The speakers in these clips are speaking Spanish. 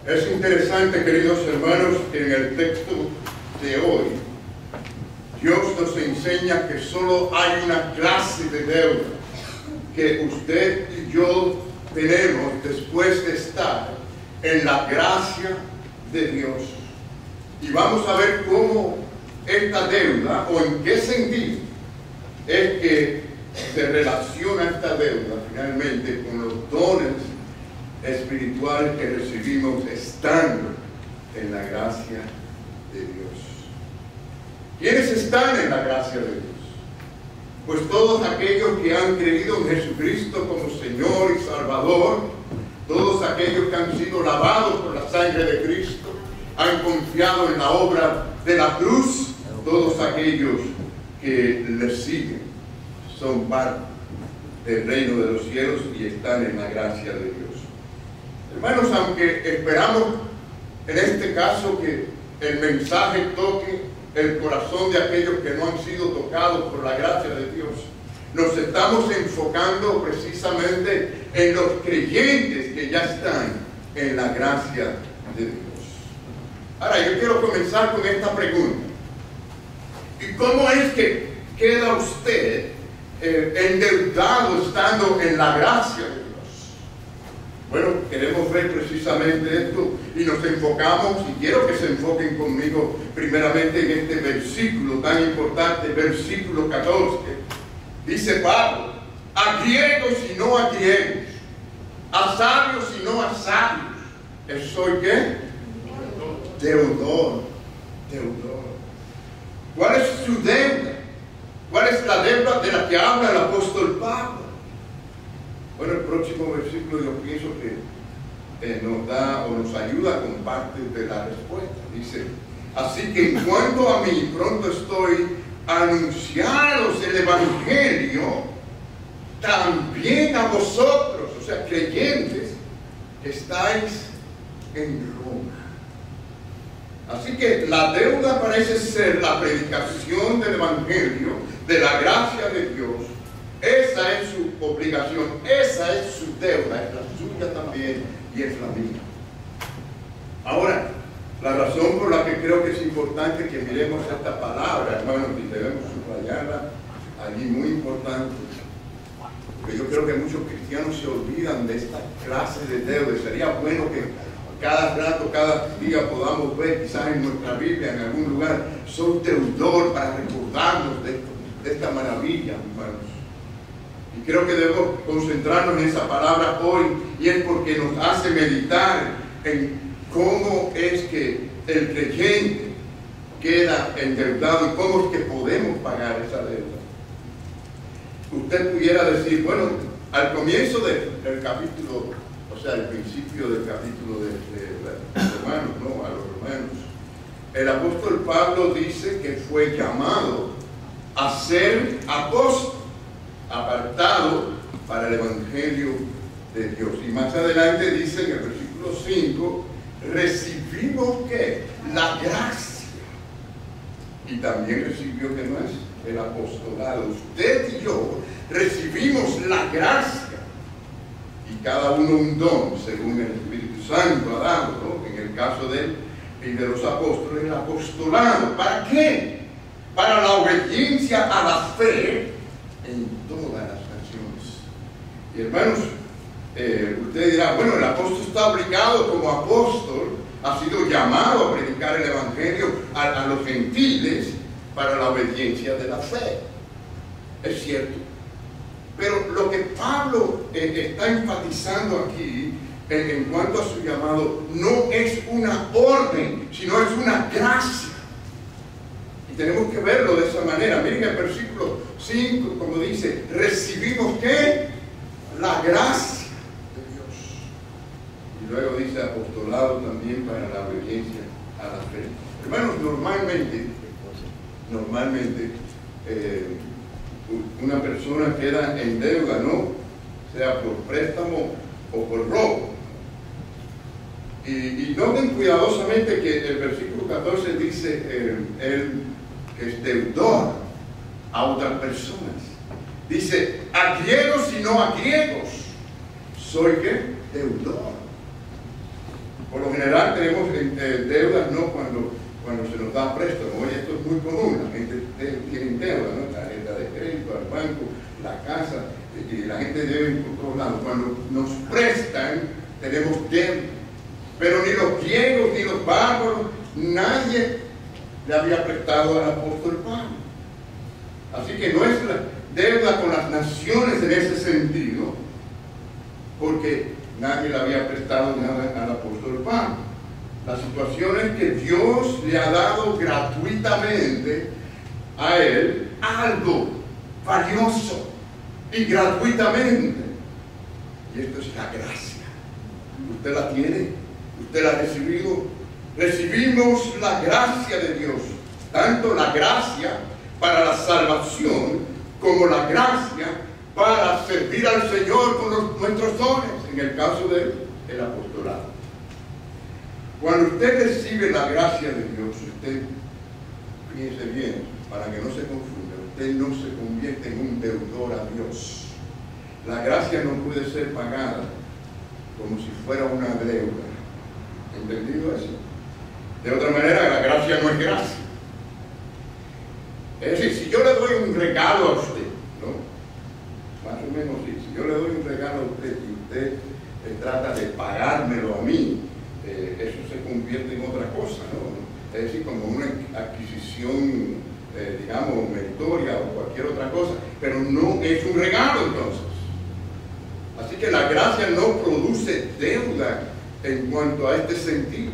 Es interesante, queridos hermanos, que en el texto de hoy Dios nos enseña que solo hay una clase de deuda que usted y yo tenemos después de estar en la gracia de Dios. Y vamos a ver cómo esta deuda, o en qué sentido es que se relaciona esta deuda finalmente con los dones espirituales que recibimos estando en la gracia de Dios. ¿Quiénes están en la gracia de Dios? Pues todos aquellos que han creído en Jesucristo como Señor y Salvador, todos aquellos que han sido lavados por la sangre de Cristo, han confiado en la obra de la cruz, todos aquellos que le siguen son parte del reino de los cielos y están en la gracia de Dios. Hermanos, aunque esperamos en este caso que el mensaje toque el corazón de aquellos que no han sido tocados por la gracia de Dios, nos estamos enfocando precisamente en los creyentes que ya están en la gracia de Dios. Ahora, yo quiero comenzar con esta pregunta. ¿Y cómo es que queda usted endeudado estando en la gracia de Dios? Bueno, queremos ver precisamente esto y nos enfocamos, y quiero que se enfoquen conmigo primeramente en este versículo tan importante, versículo 14. Dice Pablo: a griegos y no a griegos, a sabios y no a sabios. ¿Soy qué? Deudor. Deudor. ¿Cuál es su deuda? ¿Cuál es la deuda de la que habla el apóstol Pablo? Bueno, el próximo versículo yo pienso que nos da o nos ayuda con parte de la respuesta. Dice: así que en cuanto a mí, pronto estoy a anunciaros el evangelio también a vosotros, o sea, creyentes que estáis en Roma. Así que la deuda parece ser la predicación del evangelio, de la gracia de Dios. Esa es su obligación, esa es su deuda, es la suya también y es la mía. Ahora, la razón por la que creo que es importante que miremos esta palabra, hermanos, y debemos subrayarla allí, muy importante, porque yo creo que muchos cristianos se olvidan de esta clase de deuda. Sería bueno que cada rato, cada día podamos ver, quizás en nuestra Biblia, en algún lugar, soy deudor, para recordarnos de esta maravilla, hermanos. Y creo que debemos concentrarnos en esa palabra hoy, y es porque nos hace meditar en cómo es que el creyente queda endeudado y cómo es que podemos pagar esa deuda. Usted pudiera decir, bueno, al comienzo del capítulo, o sea, al principio del capítulo de Romanos, ¿no? A los romanos, el apóstol Pablo dice que fue llamado a ser apóstol, apartado para el evangelio de Dios. Y más adelante dice en el versículo 5, recibimos ¿qué? La gracia. Y también recibió, ¿qué más? El apostolado. Usted y yo recibimos la gracia, y cada uno un don según el Espíritu Santo ha dado, ¿no? En el caso de él y de los apóstoles, el apostolado. ¿Para qué? Para la obediencia a la fe en todas las naciones. Y hermanos, usted dirá, bueno, el apóstol está obligado como apóstol, ha sido llamado a predicar el evangelio a los gentiles para la obediencia de la fe. Es cierto. Pero lo que Pablo está enfatizando aquí en cuanto a su llamado no es una orden, sino es una gracia. Y tenemos que verlo de esa manera. Miren el versículo 5, como dice, recibimos ¿qué? La gracia de Dios. Y luego dice apostolado también para la obediencia a la fe. Hermanos, normalmente una persona queda en deuda, ¿no? Sea por préstamo o por robo. Y noten cuidadosamente que el versículo 14 dice él que es deudor a otras personas. Dice, a griegos y no a griegos, soy ¿qué? Deudor. Por lo general tenemos deudas no cuando se nos da préstamo. Oye, esto es muy común, la gente tiene deuda, ¿no? Tarjeta de crédito, al banco, la casa, y la gente debe por todos lados. Cuando nos prestan, tenemos deuda. Pero ni los griegos ni los bárbaros, nadie le había prestado al apóstol Pablo. Así que nuestra deuda con las naciones en ese sentido, porque nadie le había prestado nada al apóstol Pablo. La situación es que Dios le ha dado gratuitamente a él algo valioso y gratuitamente. Y esto es la gracia. Usted la tiene, usted la ha recibido. Recibimos la gracia de Dios, tanto la gracia para la salvación como la gracia para servir al Señor con nuestros dones, en el caso del apostolado. Cuando usted recibe la gracia de Dios, usted, piense bien, para que no se confunda, usted no se convierte en un deudor a Dios. La gracia no puede ser pagada como si fuera una deuda. ¿Entendido eso? De otra manera, la gracia no es gracia. Es decir, si yo le doy un regalo a usted, ¿no? Más o menos sí, si yo le doy un regalo a usted y usted trata de pagármelo a mí, eso se convierte en otra cosa, ¿no? Es decir, como una adquisición, digamos, meritoria o cualquier otra cosa, pero no es un regalo entonces. Así que la gracia no produce deuda en cuanto a este sentido.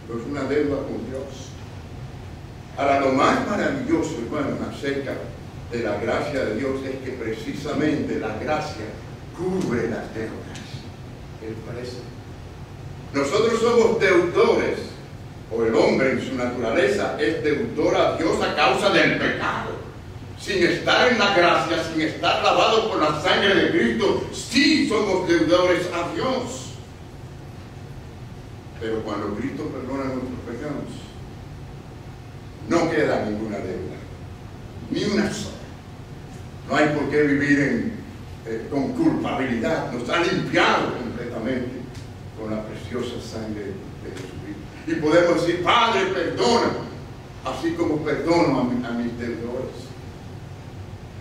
No es una deuda con Dios. Ahora, lo más maravilloso, hermano, acerca de la gracia de Dios es que precisamente la gracia cubre las deudas. ¿Qué les parece? Nosotros somos deudores, o el hombre en su naturaleza es deudor a Dios a causa del pecado. Sin estar en la gracia, sin estar lavado por la sangre de Cristo, sí somos deudores a Dios. Pero cuando Cristo perdona nuestros pecados, no queda ninguna deuda, ni una sola. No hay por qué vivir con culpabilidad. Nos ha limpiado completamente con la preciosa sangre de Jesucristo. Y podemos decir, Padre, perdona, así como perdono a mis deudores.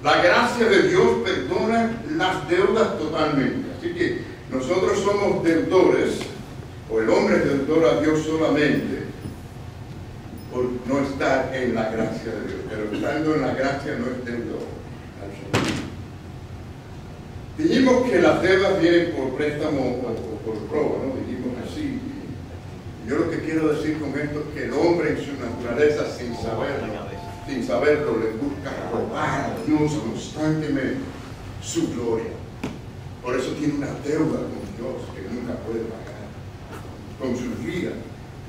La gracia de Dios perdona las deudas totalmente. Así que nosotros somos deudores, o el hombre es deudor a Dios solamente por no estar en la gracia de Dios. Pero estando en la gracia no es deudor al Señor. Dijimos que las deudas vienen por préstamo o por robo, ¿no? Dijimos así. Yo lo que quiero decir con esto es que el hombre en su naturaleza, sin saberlo, le busca robar a Dios constantemente su gloria. Por eso tiene una deuda con Dios que nunca puede pagar. Con su vida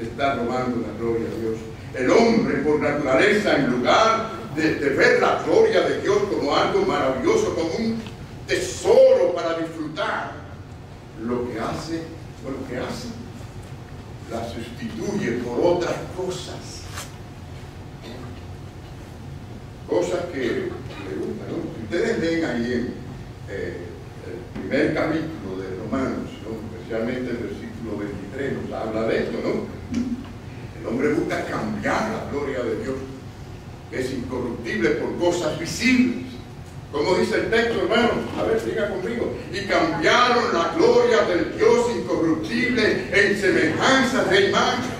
está robando la gloria de Dios. El hombre, por naturaleza, en lugar de ver la gloria de Dios como algo maravilloso, como un tesoro para disfrutar, lo que hace, la sustituye por otras cosas. Cosas que le gustan, ¿no? Si ustedes leen ahí en el primer capítulo de Romanos, ¿no? Especialmente el versículo 23, nos habla de esto, ¿no? El hombre busca cambiar la gloria de Dios, que es incorruptible, por cosas visibles. Como dice el texto, hermano, a ver, siga conmigo. Y cambiaron la gloria del Dios incorruptible en semejanzas de imagen.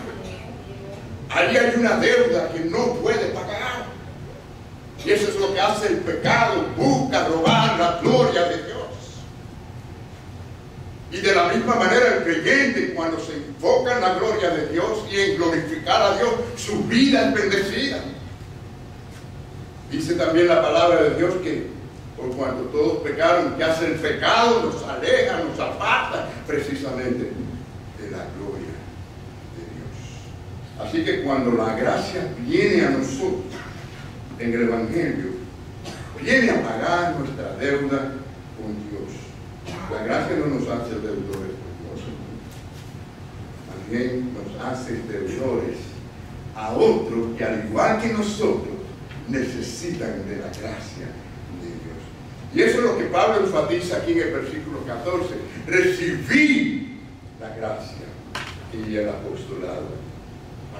Allí hay una deuda que no puede pagar. Y eso es lo que hace el pecado, busca robar la gloria de Dios. Y de la misma manera el creyente, cuando se enfoca en la gloria de Dios y en glorificar a Dios, su vida es bendecida. Dice también la palabra de Dios que por cuanto todos pecaron, que hace el pecado, nos aleja, nos aparta precisamente de la gloria de Dios. Así que cuando la gracia viene a nosotros en el Evangelio, viene a pagar nuestra deuda con Dios. La gracia no nos hace deudores con Dios, más bien nos hace deudores a otros que, al igual que nosotros, necesitan de la gracia de Dios. Y eso es lo que Pablo enfatiza aquí en el versículo 14. Recibí la gracia y el apostolado.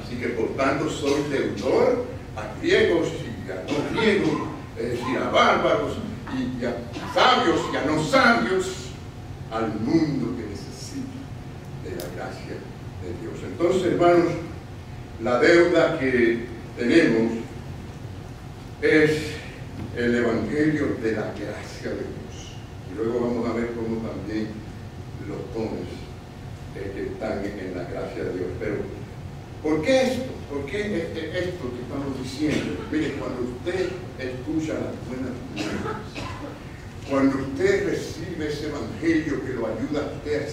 Así que por tanto soy deudor a griegos y a no griegos, es decir, a bárbaros y a sabios y a no sabios, al mundo que necesita de la gracia de Dios. Entonces, hermanos, la deuda que tenemos es el Evangelio de la gracia de Dios. Y luego vamos a ver cómo también los dones que están en la gracia de Dios. Pero, ¿por qué esto? ¿Por qué esto que estamos diciendo? Mire, cuando usted escucha las buenas nuevas, cuando usted recibe ese Evangelio que lo ayuda a usted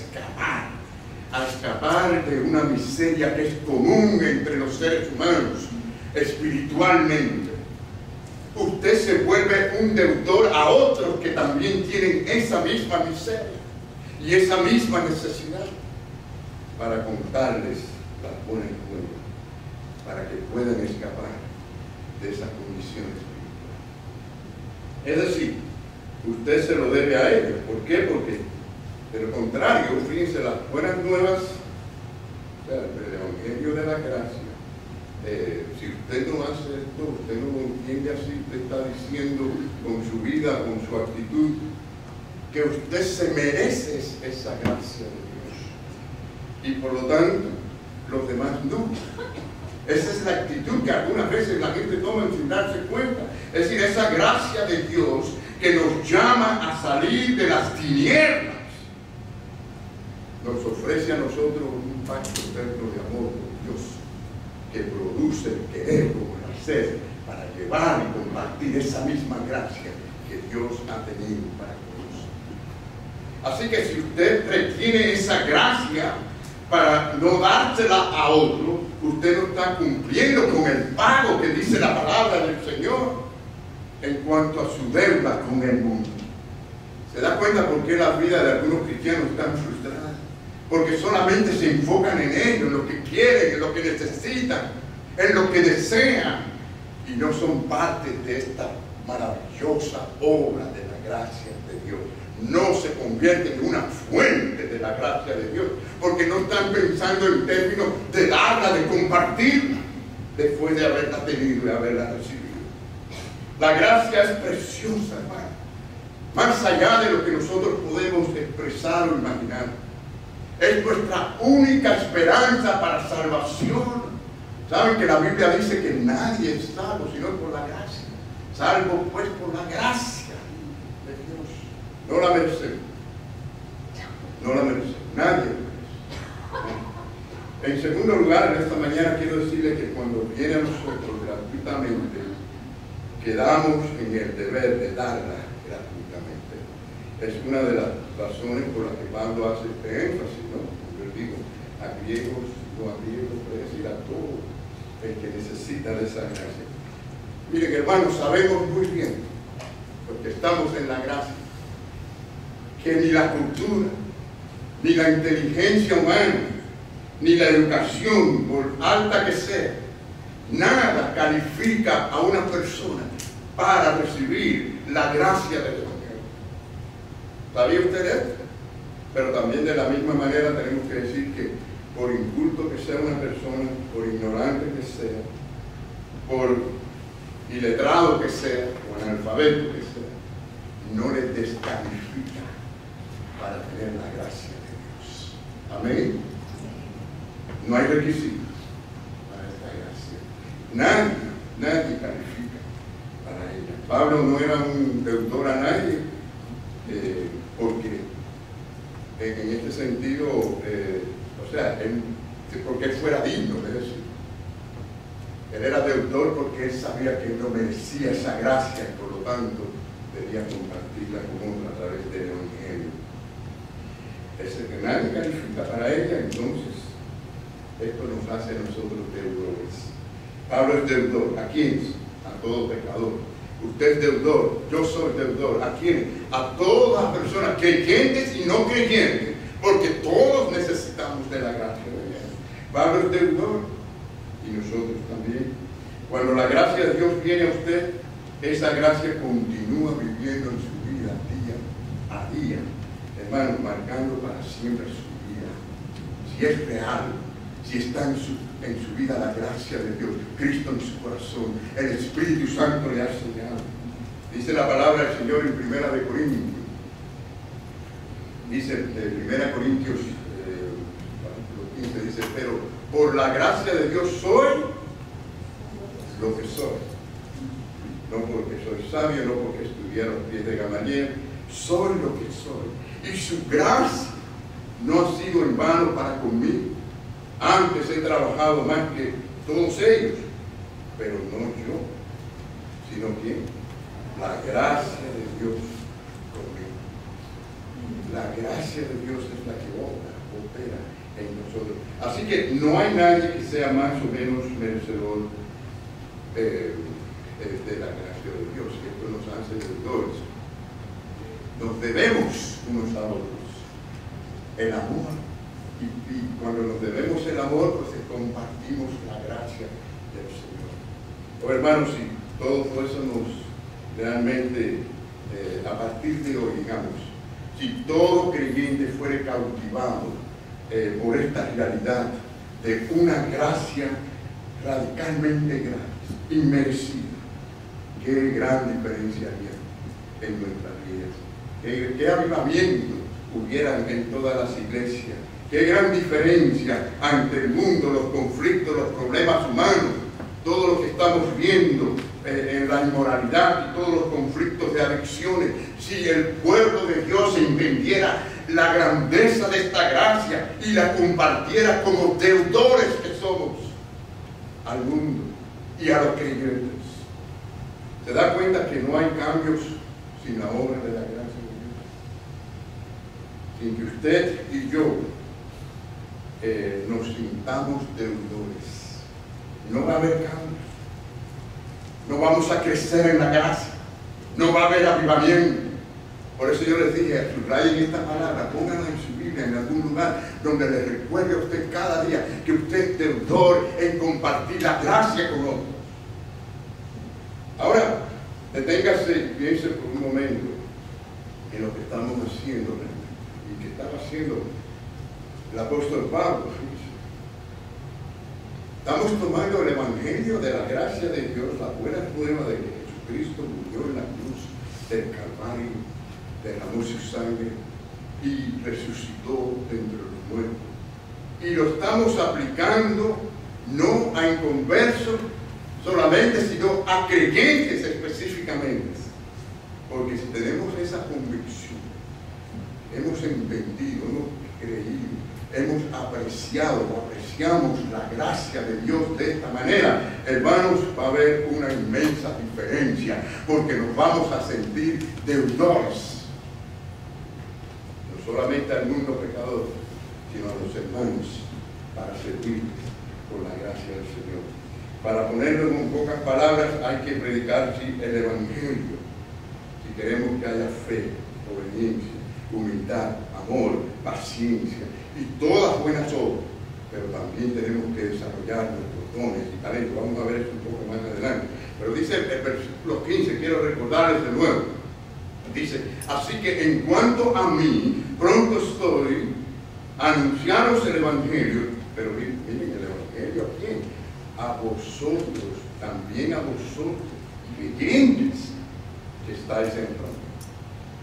a escapar de una miseria que es común entre los seres humanos, espiritualmente, usted se vuelve un deudor a otros que también tienen esa misma miseria y esa misma necesidad, para contarles las buenas nuevas, para que puedan escapar de esa condición espiritual. Es decir, usted se lo debe a ellos. ¿Por qué? Porque de lo contrario, fíjense, las buenas nuevas, o sea, el Evangelio de la gracia, si usted no hace esto, usted no lo entiende así, usted está diciendo con su vida, con su actitud, que usted se merece esa gracia de Dios. Y por lo tanto, los demás no. Esa es la actitud que algunas veces la gente toma sin darse cuenta. Es decir, esa gracia de Dios que nos llama a salir de las tinieblas, nos ofrece a nosotros un pacto eterno de amor con Dios, que produce el querer como el hacer, para llevar y compartir esa misma gracia que Dios ha tenido para con nosotros. Así que si usted retiene esa gracia para no dársela a otro, usted no está cumpliendo con el pago que dice la palabra del Señor en cuanto a su deuda con el mundo. ¿Se da cuenta por qué la vida de algunos cristianos están frustradas? Porque solamente se enfocan en ello, en lo que quieren, en lo que necesitan, en lo que desean, y no son parte de esta maravillosa obra de la gracia de Dios. No se convierten en una fuente de la gracia de Dios, porque no están pensando en términos de darla, de compartirla, después de haberla tenido y haberla recibido. La gracia es preciosa, hermano, más allá de lo que nosotros podemos expresar o imaginar. Es nuestra única esperanza para salvación. Saben que la Biblia dice que nadie es salvo sino por la gracia. Salvo pues por la gracia de Dios. No la merecemos. No la merecemos. Nadie la merece. En segundo lugar, en esta mañana quiero decirle que cuando viene a nosotros gratuitamente, quedamos en el deber de darla gratuitamente. Es una de las razones por las que Pablo hace este énfasis, ¿no? Yo digo, a griegos, no a griegos, puede decir a todo el que necesita de esa gracia. Miren, hermanos, sabemos muy bien, porque estamos en la gracia, que ni la cultura, ni la inteligencia humana, ni la educación, por alta que sea, nada califica a una persona para recibir la gracia del Evangelio. ¿Sabía usted esto? Pero también de la misma manera tenemos que decir que por inculto que sea una persona, por ignorante que sea, por iletrado que sea, o analfabeto que sea, no le descalifica para tener la gracia de Dios. Amén. No hay requisitos para esta gracia. Nadie califica para ella. Pablo no era un deudor a nadie, porque en este sentido, porque él fuera digno de eso. Él era deudor porque él sabía que él no merecía esa gracia y por lo tanto debía compartirla con otro a través del Evangelio. Ese que nadie califica para ella, entonces esto nos hace a nosotros deudores. Pablo es deudor. ¿A quién? A todo pecador. Usted es deudor, yo soy deudor. ¿A quién? A todas las personas, creyentes y no creyentes, porque todos necesitamos de la gracia de Dios. Pablo es deudor y nosotros también. Cuando la gracia de Dios viene a usted, esa gracia continúa viviendo en su vida día a día, hermanos, marcando para siempre su vida. Si es real, si está en su vida la gracia de Dios, Cristo en su corazón, el Espíritu Santo le ha sellado. Dice la palabra del Señor en 1 Corintios. Dice en 1 Corintios capítulo 15, dice, pero por la gracia de Dios soy lo que soy. No porque soy sabio, no porque estudié a los pies de Gamaliel, soy lo que soy. Y su gracia no ha sido en vano para conmigo. Antes he trabajado más que todos ellos, pero no yo, sino ¿quién? La gracia de Dios conmigo. La gracia de Dios es la que opera en nosotros. Así que no hay nadie que sea más o menos merecedor de la gracia de Dios. Esto nos hace deudores. Nos debemos unos a otros el amor. Y cuando nos debemos el amor, pues compartimos la gracia del Señor. Oh, hermanos, si todo eso nos realmente, a partir de hoy, digamos, si todo creyente fuere cautivado por esta realidad de una gracia radicalmente gratis, inmerecida, qué gran diferencia haría en nuestras vidas. Qué avivamiento hubieran en todas las iglesias. Qué gran diferencia ante el mundo, los conflictos, los problemas humanos, todo lo que estamos viendo en la inmoralidad y todos los conflictos de adicciones. Si el pueblo de Dios entendiera la grandeza de esta gracia y la compartiera como deudores que somos al mundo y a los creyentes. ¿Se da cuenta que no hay cambios sin la obra de la gracia de Dios? Sin que usted y yo nos sintamos deudores, no va a haber cambios, no vamos a crecer en la gracia, no va a haber avivamiento. Por eso yo les dije, subrayen esta palabra, pónganla en su Biblia en algún lugar donde le recuerde a usted cada día que usted es deudor en compartir la gracia con otros. Ahora, deténgase y piense por un momento en lo que estamos haciendo y que estaba haciendo el apóstol Pablo. Estamos tomando el evangelio de la gracia de Dios, la buena nueva de que Jesucristo murió en la cruz del Calvario, derramó su sangre y resucitó de entre los muertos. Y lo estamos aplicando no a inconversos solamente, sino a creyentes específicamente. Porque si tenemos esa convicción, hemos entendido, hemos creído, hemos apreciamos la gracia de Dios de esta manera, hermanos, va a haber una inmensa diferencia, porque nos vamos a sentir deudores, no solamente al mundo pecador, sino a los hermanos, para servirles con la gracia del Señor. Para ponerlo en pocas palabras, hay que predicar el evangelio, si queremos que haya fe, obediencia, humildad, amor, paciencia y todas buenas obras, pero también tenemos que desarrollar nuestros dones y talentos. Vamos a ver esto un poco más adelante. Pero dice el versículo 15, quiero recordarles de nuevo. Dice, así que en cuanto a mí, pronto estoy a anunciaros el evangelio, pero miren el evangelio a quién, a vosotros, también a vosotros, creyentes que estáis en Roma.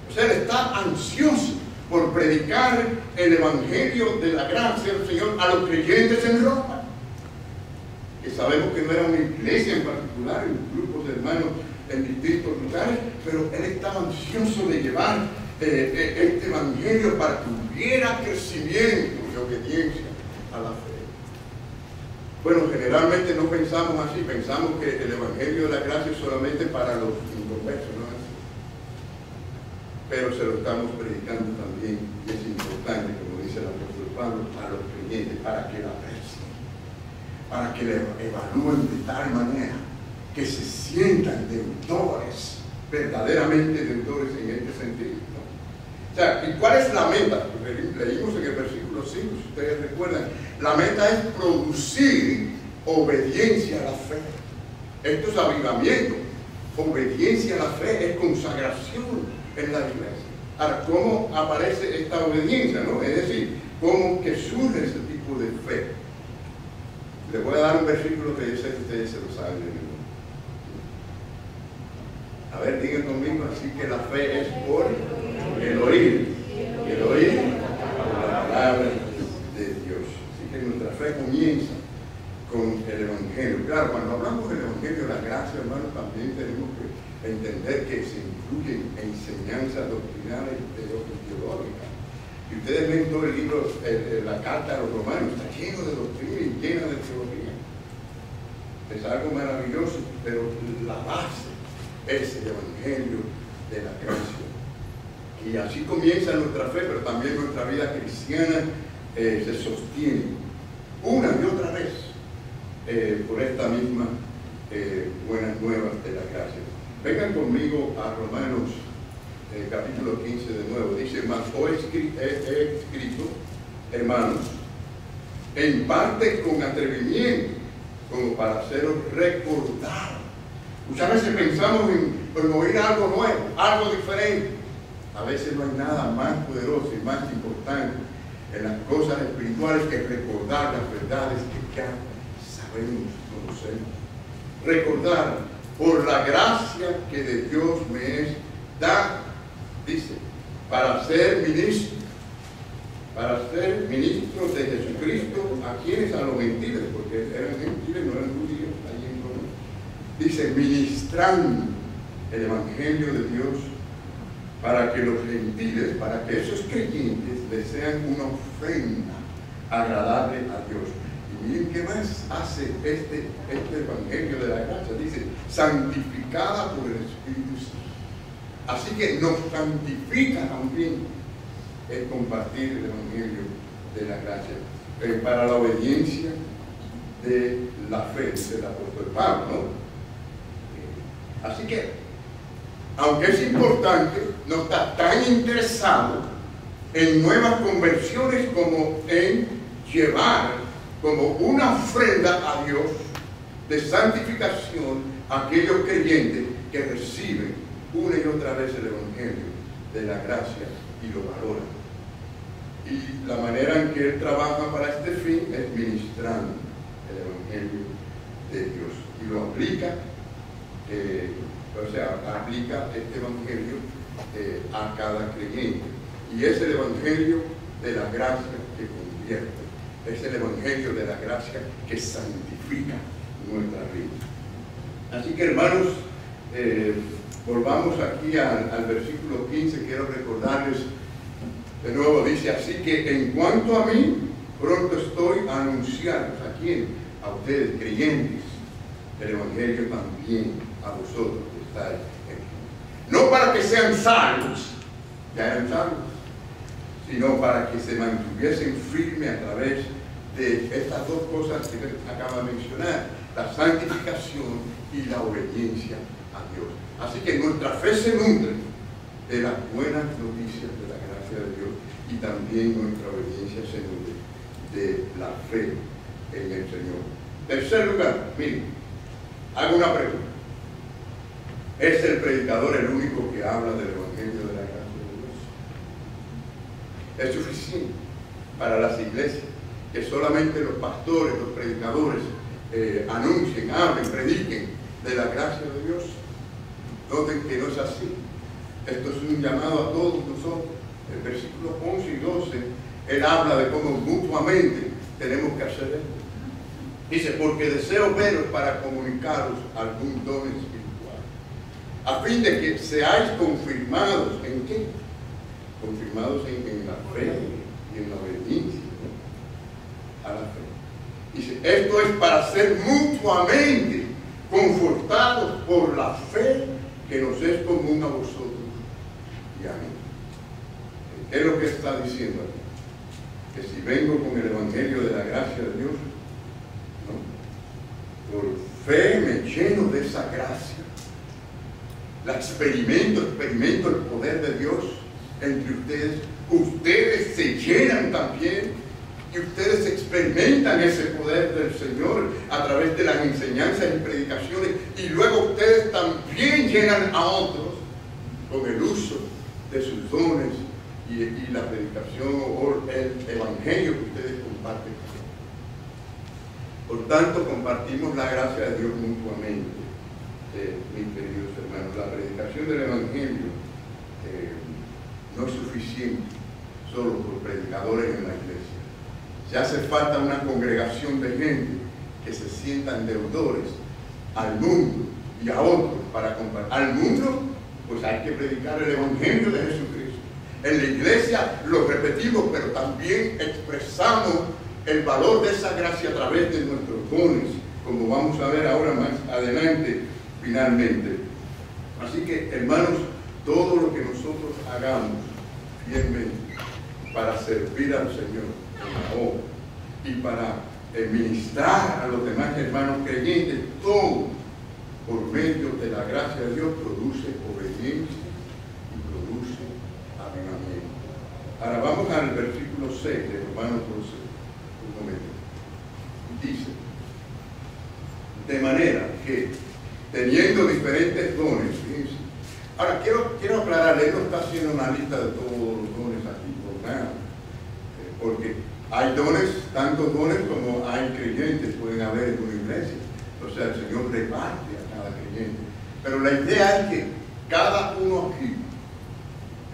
O sea, él está ansioso por predicar el evangelio de la gracia del Señor a los creyentes en Roma, que sabemos que no era una iglesia en particular, un grupo de hermanos en distintos lugares, pero él estaba ansioso de llevar este evangelio para que hubiera crecimiento y obediencia a la fe. Bueno, generalmente no pensamos así, pensamos que el evangelio de la gracia es solamente para los inconversos, ¿no? Pero se lo estamos predicando también, y es importante, como dice el apóstol Pablo, a los creyentes, para que la aprecien, para que la evalúen de tal manera que se sientan deudores, verdaderamente deudores en este sentido, ¿no? O sea, ¿y cuál es la meta? Leímos en el versículo 5, si ustedes recuerdan, la meta es producir obediencia a la fe. Esto es avivamiento. Obediencia a la fe es consagración en la iglesia. Ahora, ¿cómo aparece esta obediencia, no? Es decir, ¿cómo que surge ese tipo de fe? Le voy a dar un versículo que yo sé que ustedes se lo saben de memoria. A ver, digan conmigo, así que la fe es por el oír. Y el oír por la palabra de Dios. Así que nuestra fe comienza con el Evangelio. Claro, cuando hablamos del Evangelio de la gracia, hermanos, también tenemos que entender que se incluyen enseñanzas doctrinales y teológicas. Y ustedes ven todo el libro, la carta a los romanos, está lleno de doctrina y llena de teología. Es algo maravilloso, pero la base es el Evangelio de la gracia. Y así comienza nuestra fe, pero también nuestra vida cristiana se sostiene una y otra vez por esta misma buenas nuevas de la gracia. Vengan conmigo a Romanos capítulo 15 de nuevo. Dice, mas he escrito, hermanos, en parte con atrevimiento, como para haceros recordar. Muchas veces pensamos en oír algo nuevo, algo diferente. A veces no hay nada más poderoso y más importante en las cosas espirituales que recordar las verdades que ya sabemos, conocemos. Recordar por la gracia que de Dios me es dada, dice, para ser ministro de Jesucristo, a quienes, a los gentiles, porque eran gentiles, no eran judíos, allí en Roma. Dice, ministrando el Evangelio de Dios para que los gentiles, para que esos creyentes les sean una ofrenda agradable a Dios. Y miren qué más hace este Evangelio de la gracia. Dice, santificada por el Espíritu Santo. Así que nos santifica también el compartir el Evangelio de la gracia para la obediencia de la fe, dice el apóstol Pablo, ¿no? Así que, aunque es importante, no está tan interesado en nuevas conversiones como en llevar como una ofrenda a Dios de santificación a aquellos creyentes que reciben una y otra vez el Evangelio de la gracia y lo valoran. Y la manera en que él trabaja para este fin es ministrando el Evangelio de Dios y lo aplica, aplica este Evangelio a cada creyente. Y es el Evangelio de la gracia que convierte, es el Evangelio de la gracia que santifica nuestra vida. Así que, hermanos, volvamos aquí al versículo 15. Quiero recordarles de nuevo, dice, así que en cuanto a mí, pronto estoy a anunciaros, ¿a quién? A ustedes, creyentes, el Evangelio también a vosotros que estáis aquí. No para que sean salvos, ya eran salvos, sino para que se mantuviesen firmes a través de estas dos cosas que acaba de mencionar, la santificación y la obediencia a Dios. Así que nuestra fe se nutre de las buenas noticias de la gracia de Dios y también nuestra obediencia se nutre de la fe en el Señor. Tercer lugar, miren, hago una pregunta. ¿Es el predicador el único que habla del Evangelio de la gracia de Dios? ¿Es suficiente para las iglesias que solamente los pastores, los predicadores anuncien, hablen, prediquen de la gracia de Dios? Noten que no es así. Esto es un llamado a todos nosotros. El versículo 11 y 12, él habla de cómo mutuamente tenemos que hacer esto. Dice, porque deseo veros para comunicaros algún don espiritual, a fin de que seáis confirmados en qué? Confirmados en la fe y en la obediencia, ¿no? A la fe. Dice, esto es para ser mutuamente confortados por la fe que nos es común a vosotros y a mí. ¿Qué es lo que está diciendo aquí? Que si vengo con el Evangelio de la gracia de Dios, ¿no? Por fe me lleno de esa gracia, la experimento el poder de Dios entre ustedes, ustedes se llenan también y ustedes experimentan ese poder del Señor a través de las enseñanzas y predicaciones, y luego ustedes también llenan a otros con el uso de sus dones y la predicación o el evangelio que ustedes comparten. Por tanto, compartimos la gracia de Dios mutuamente, mis queridos hermanos. La predicación del Evangelio no es suficiente solo por predicadores en la iglesia. Se hace falta una congregación de gente que se sientan deudores al mundo y a otros para compartir. Al mundo, pues hay que predicar el Evangelio de Jesucristo. En la iglesia lo repetimos, pero también expresamos el valor de esa gracia a través de nuestros dones, como vamos a ver ahora más adelante, finalmente. Así que, hermanos, todo lo que nosotros hagamos fielmente para servir al Señor en la obra y para ministrar a los demás hermanos creyentes, todo por medio de la gracia de Dios produce obediencia y produce avivamiento. Ahora vamos al versículo 6 de Romanos 12, un momento. Dice, de manera que teniendo diferentes dones, fíjense. Ahora quiero aclarar, él no está haciendo una lista de todos los dones aquí por nada, porque hay dones, tantos dones como hay creyentes, pueden haber en una iglesia. O sea, el Señor reparte a cada creyente. Pero la idea es que cada uno aquí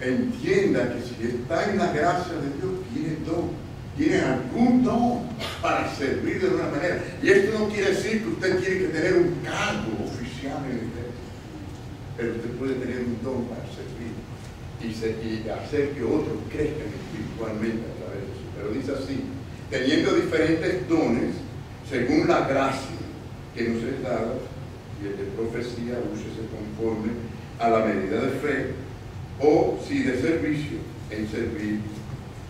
entienda que si está en la gracia de Dios, tiene don, tiene algún don para servir de una manera. Y esto no quiere decir que usted tiene que tener un cargo oficial en la iglesia, pero usted puede tener un don para servir y hacer que otros crezcan espiritualmente a través de eso. Pero dice así, teniendo diferentes dones, según la gracia que nos es dada, y el de profecía, úsese conforme a la medida de fe, o si de servicio, en servir,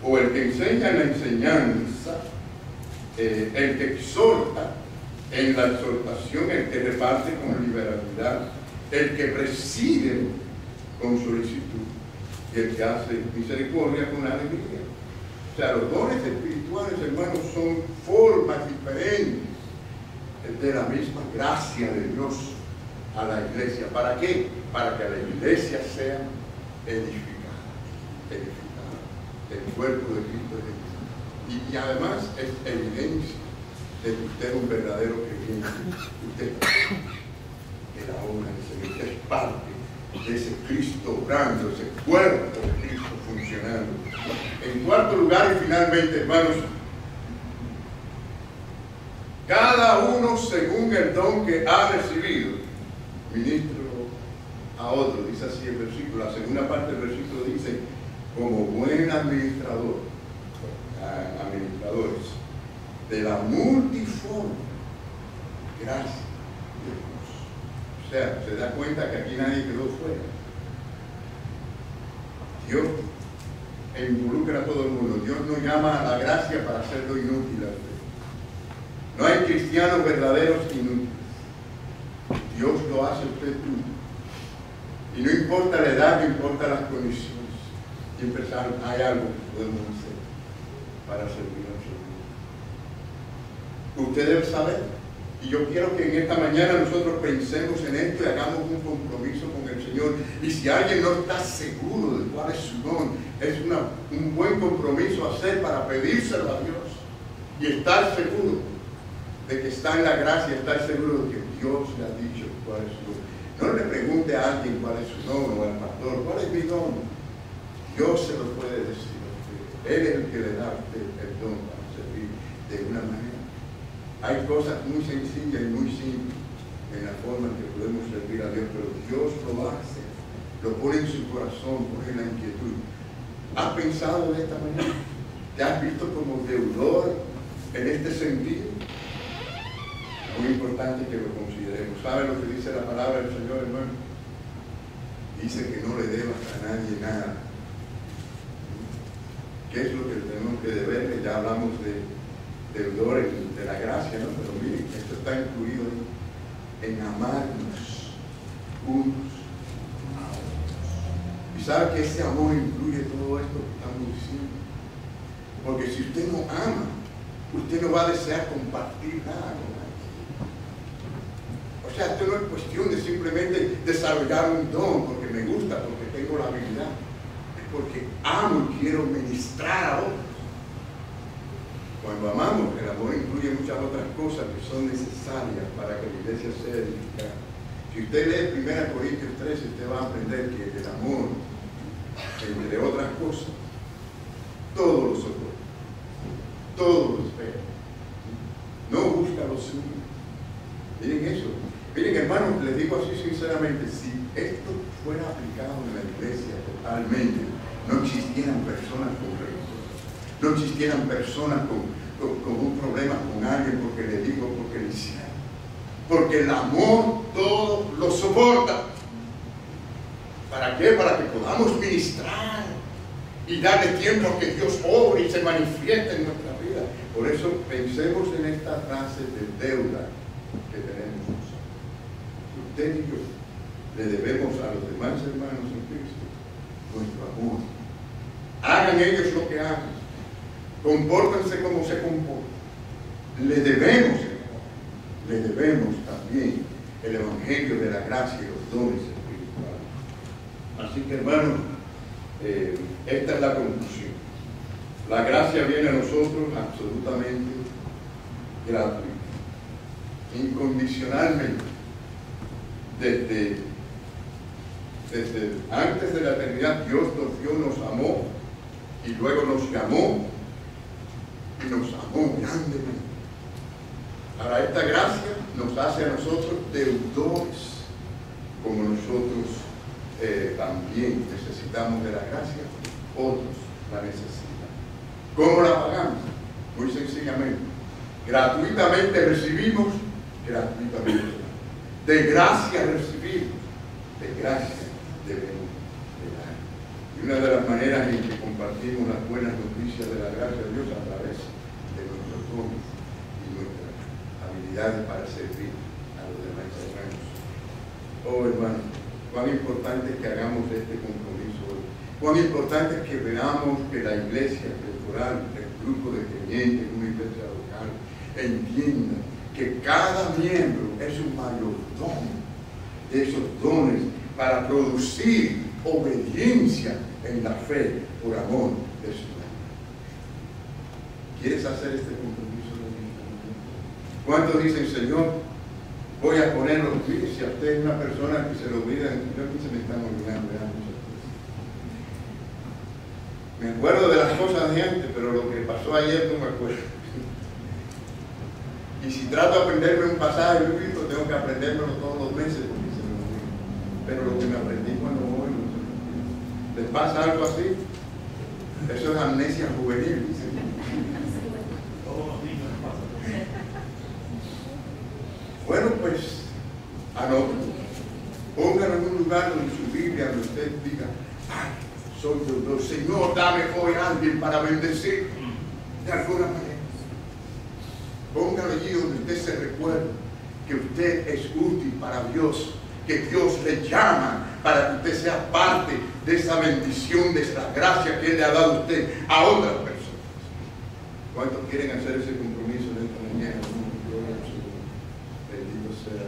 o el que enseña en la enseñanza, el que exhorta en la exhortación, el que reparte con liberalidad, el que preside con solicitud, y el que hace misericordia con alegría. O sea, los dones espirituales, hermanos, son formas diferentes de la misma gracia de Dios a la iglesia. ¿Para qué? Para que la iglesia sea edificada, el cuerpo de Cristo es edificado. Y además es evidencia de que usted es un verdadero creyente. Usted es la obra del Señor, usted es parte de ese Cristo obrando, ese cuerpo de Cristo funcionando. En cuarto lugar y finalmente, hermanos, cada uno según el don que ha recibido, ministro a otro, dice así el versículo. La segunda parte del versículo dice, como buen administrador, administradores, de la multiforme gracia de Dios. O sea, se da cuenta que aquí nadie quedó fuera. Dios involucra a todo el mundo. Dios no llama a la gracia para hacerlo inútil a usted. No hay cristianos verdaderos inútiles. Dios lo hace usted tú. Y no importa la edad, no importa las condiciones. Siempre hay algo que podemos hacer para servir al Señor. Usted debe saber. Y yo quiero que en esta mañana nosotros pensemos en esto y hagamos un compromiso con el Señor. Y si alguien no está seguro de cuál es su don, es un buen compromiso hacer para pedírselo a Dios. Y estar seguro de que está en la gracia, estar seguro de que Dios le ha dicho cuál es su don. No le pregunte a alguien cuál es su don o al pastor, ¿cuál es mi don? Dios se lo puede decir a usted. Él es el que le da a usted el don para servir de una manera. Hay cosas muy sencillas y muy simples en la forma en que podemos servir a Dios, pero Dios lo hace, lo pone en su corazón, pone en la inquietud. ¿Has pensado de esta manera? ¿Te has visto como deudor en este sentido? Muy importante que lo consideremos. ¿Sabe lo que dice la palabra del Señor, hermano? Dice que no le debas a nadie nada. ¿Qué es lo que tenemos que deberle? Ya hablamos de deudores de la gracia, ¿no? Pero miren, esto está incluido en amarnos unos a otros. Y sabe que ese amor incluye todo esto que estamos diciendo. Porque si usted no ama, usted no va a desear compartir nada con nadie. O sea, esto no es cuestión de simplemente desarrollar un don porque me gusta, porque tengo la habilidad. Es porque amo y quiero ministrar a otros. Cuando amamos, el amor incluye muchas muchas otras cosas que son necesarias para que la iglesia sea edificada. Si usted lee 1 Corintios 13, usted va a aprender que el amor, entre otras cosas, todo lo soporta, todo lo espera, no busca lo suyo. Miren eso. Miren, hermanos, les digo así sinceramente, si esto fuera aplicado en la iglesia totalmente, no existieran personas con rencor, no existieran personas con un problema con alguien porque le digo, porque le hicieron. Porque el amor todo lo soporta. ¿Para qué? Para que podamos ministrar y darle tiempo a que Dios obre y se manifieste en nuestra vida. Por eso pensemos en esta frase de deuda que tenemos nosotros. Usted y yo le debemos a los demás hermanos en Cristo nuestro amor. Hagan ellos lo que hagan, compórtense como se comportan. Le debemos también el evangelio de la gracia y los dones espirituales. Así que, hermanos, esta es la conclusión. La gracia viene a nosotros absolutamente gratuita, incondicionalmente. Desde antes de la eternidad, Dios nos amó y luego nos llamó y nos amó grandemente. Ahora, esta gracia nos hace a nosotros deudores, como nosotros también necesitamos de la gracia, otros la necesitan. ¿Cómo la pagamos? Muy sencillamente. Gratuitamente recibimos, gratuitamente. De gracia recibimos, de gracia debemos de dar. Y una de las maneras en que compartimos las buenas noticias de la gracia de Dios a través de nuestros dones y nuestras habilidades para servir a los demás hermanos. Oh, hermanos, cuán importante es que hagamos este compromiso hoy. Cuán importante es que veamos que la iglesia temporal, el grupo de creyentes, una iglesia local, entienda que cada miembro es un mayordomo de esos dones para producir obediencia en la fe por amor de su alma. ¿Quieres hacer este compromiso de vida? ¿Cuántos dicen, Señor, voy a ponerlo? Si a usted es una persona que se lo olvida, yo aquí se me están olvidando ya muchas cosas. Me acuerdo de las cosas de antes, pero lo que pasó ayer no me acuerdo. Y si trato de aprenderme un pasaje bíblico, tengo que aprendérmelo todos los meses porque se me olvida. Pero lo que me aprendí cuando voy no se me olvida. ¿Les pasa algo así? Eso es amnesia juvenil, dicen. Todos los niños les pasa. Bueno, pues, anótenlo. Pónganlo en un lugar donde su Biblia, donde usted diga, ay, soy Dios, Señor, dame hoy a alguien para bendecir de alguna manera. Póngalo allí donde usted se recuerde que usted es útil para Dios, que Dios le llama para que usted sea parte de esa bendición, de esa gracia que Él le ha dado a usted a otras personas. ¿Cuántos quieren hacer ese compromiso en esta mañana? Bendito sea